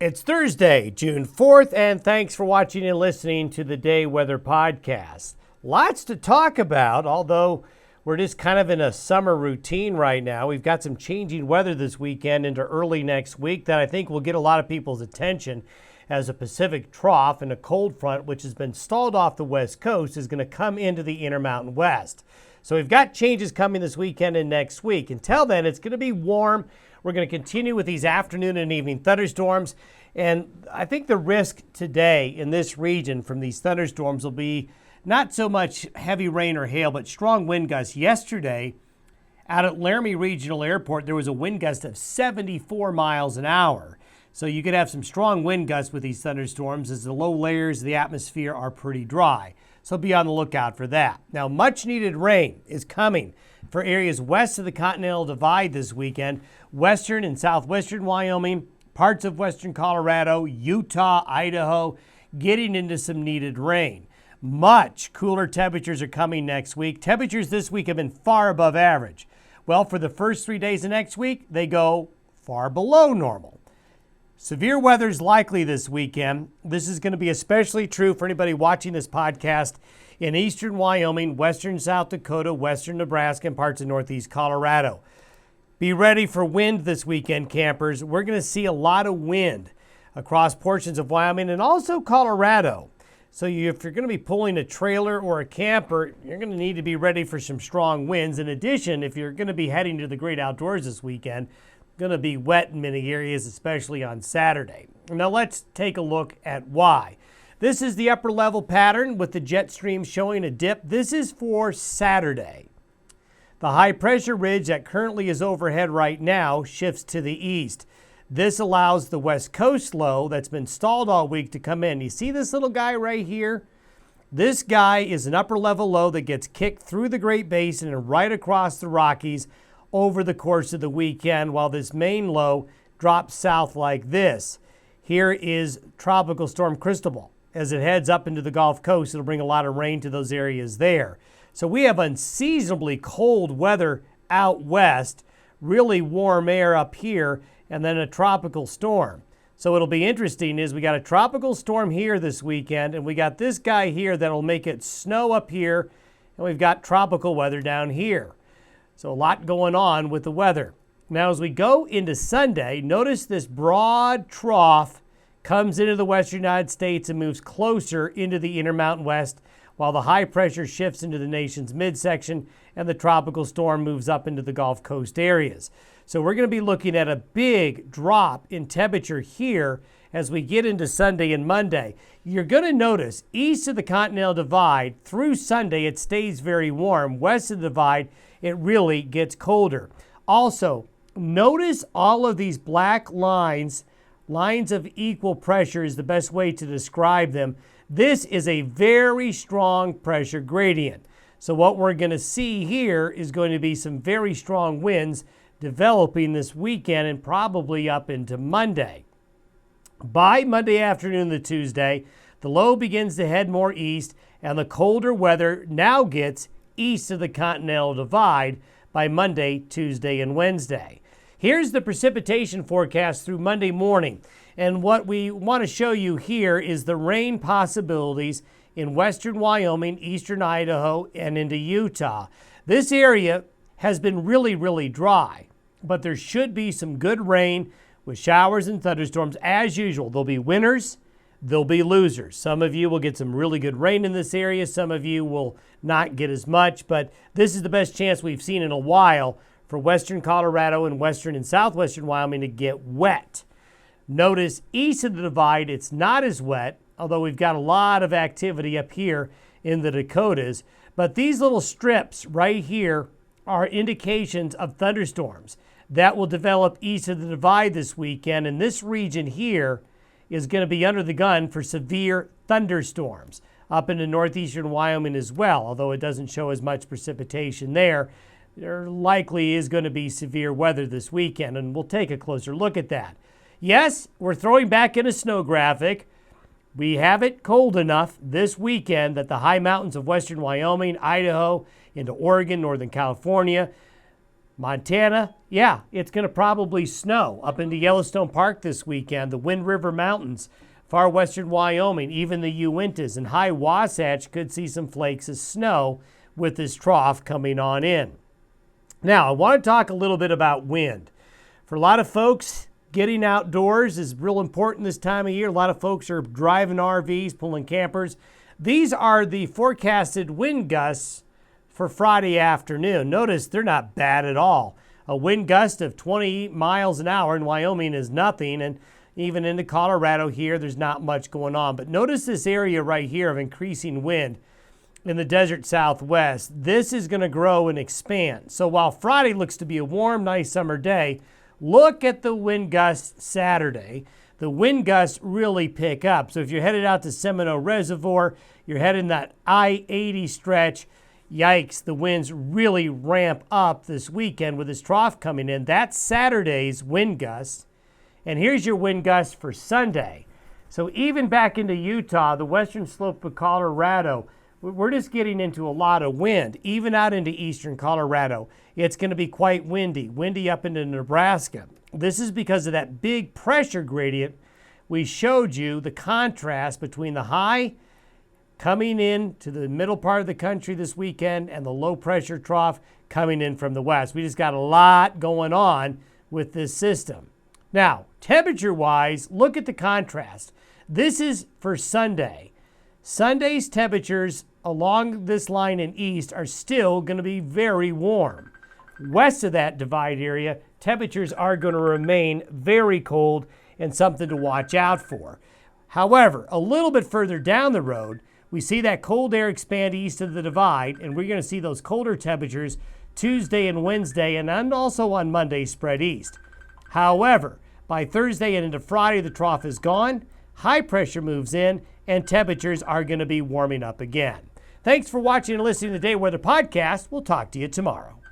It's Thursday, June 4th, and thanks for watching and listening to the Day Weather Podcast. Lots to talk about, although we're just kind of in a summer routine right now. We've got some changing weather this weekend into early next week that I think will get a lot of people's attention, as a Pacific trough and a cold front, which has been stalled off the west coast, is going to come into the Intermountain West. So we've got changes coming this weekend and next week. Until then, it's going to be warm. We're going to continue with these afternoon and evening thunderstorms. And I think the risk today in this region from these thunderstorms will be not so much heavy rain or hail, but strong wind gusts. Yesterday, out at Laramie Regional Airport, there was a wind gust of 74 miles an hour. So you could have some strong wind gusts with these thunderstorms as the low layers of the atmosphere are pretty dry. So be on the lookout for that. Now, much needed rain is coming for areas west of the Continental Divide this weekend. Western and southwestern Wyoming, parts of western Colorado, Utah, Idaho, getting into some needed rain. Much cooler temperatures are coming next week. Temperatures this week have been far above average. Well, for the first 3 days of next week, they go far below normal. Severe weather is likely this weekend. This is going to be especially true for anybody watching this podcast in eastern Wyoming, western South Dakota, western Nebraska, and parts of northeast Colorado. Be ready for wind this weekend, campers. We're going to see a lot of wind across portions of Wyoming and also Colorado. So if you're going to be pulling a trailer or a camper, you're going to need to be ready for some strong winds. In addition, if you're going to be heading to the great outdoors this weekend, going to be wet in many areas, especially on Saturday. Now let's take a look at why. This is the upper level pattern with the jet stream showing a dip. This is for Saturday. The high pressure ridge that currently is overhead right now shifts to the east. This allows the west coast low that's been stalled all week to come in. You see this little guy right here? This guy is an upper level low that gets kicked through the Great Basin and right across the Rockies over the course of the weekend, while this main low drops south like this. Here is Tropical Storm Cristobal. As it heads up into the Gulf Coast, it'll bring a lot of rain to those areas there. So we have unseasonably cold weather out west, really warm air up here, and then a tropical storm. So it'll be interesting is we got a tropical storm here this weekend, and we got this guy here that'll make it snow up here, and we've got tropical weather down here. So a lot going on with the weather. Now, as we go into Sunday, notice this broad trough comes into the western United States and moves closer into the Intermountain West, while the high pressure shifts into the nation's midsection and the tropical storm moves up into the Gulf Coast areas. So we're going to be looking at a big drop in temperature here as we get into Sunday and Monday. You're going to notice east of the Continental Divide through Sunday, it stays very warm. West of the Divide, it really gets colder. Also, notice all of these black lines, lines of equal pressure is the best way to describe them. This is a very strong pressure gradient. So what we're going to see here is going to be some very strong winds developing this weekend and probably up into Monday. By Monday afternoon to Tuesday, the low begins to head more east, and the colder weather now gets east of the Continental Divide by Monday, Tuesday, and Wednesday. Here's the precipitation forecast through Monday morning. And what we want to show you here is the rain possibilities in western Wyoming, eastern Idaho, and into Utah. This area has been really, really dry, but there should be some good rain with showers and thunderstorms as usual. There'll be winners, there'll be losers. Some of you will get some really good rain in this area. Some of you will not get as much, but this is the best chance we've seen in a while for western Colorado and western and southwestern Wyoming to get wet. Notice east of the divide, it's not as wet, although we've got a lot of activity up here in the Dakotas. But these little strips right here are indications of thunderstorms that will develop east of the divide this weekend. And this region here is going to be under the gun for severe thunderstorms up into northeastern Wyoming as well, although it doesn't show as much precipitation there. There likely is going to be severe weather this weekend, and we'll take a closer look at that. Yes, we're throwing back in a snow graphic. We have it cold enough this weekend that the high mountains of western Wyoming, Idaho, into Oregon, Northern California, Montana, yeah, it's going to probably snow up into Yellowstone Park this weekend, the Wind River Mountains, far western Wyoming, even the Uintas and high Wasatch could see some flakes of snow with this trough coming on in. Now, I want to talk a little bit about wind. For a lot of folks, getting outdoors is real important this time of year. A lot of folks are driving RVs, pulling campers. These are the forecasted wind gusts for Friday afternoon. Notice they're not bad at all. A wind gust of 20 miles an hour in Wyoming is nothing, and even into Colorado here, there's not much going on. But notice this area right here of increasing wind in the desert southwest. This is going to grow and expand. So while Friday looks to be a warm, nice summer day, look at the wind gusts Saturday. The wind gusts really pick up. So if you're headed out to Seminole Reservoir, you're heading that I-80 stretch, yikes, the winds really ramp up this weekend with this trough coming in. That's Saturday's wind gusts. And here's your wind gusts for Sunday. So even back into Utah, the western slope of Colorado, we're just getting into a lot of wind. Even out into eastern Colorado, it's going to be quite windy. Windy up into Nebraska. This is because of that big pressure gradient we showed you, the contrast between the high coming in to the middle part of the country this weekend and the low pressure trough coming in from the west. We just got a lot going on with this system. Now, temperature-wise, look at the contrast. This is for Sunday. Sunday's temperatures along this line in east are still going to be very warm. West of that divide area, temperatures are going to remain very cold and something to watch out for. However, a little bit further down the road, we see that cold air expand east of the divide, and we're going to see those colder temperatures Tuesday and Wednesday, and also on Monday spread east. However, by Thursday and into Friday, the trough is gone, high pressure moves in, and temperatures are going to be warming up again. Thanks for watching and listening to the Day Weather Podcast. We'll talk to you tomorrow.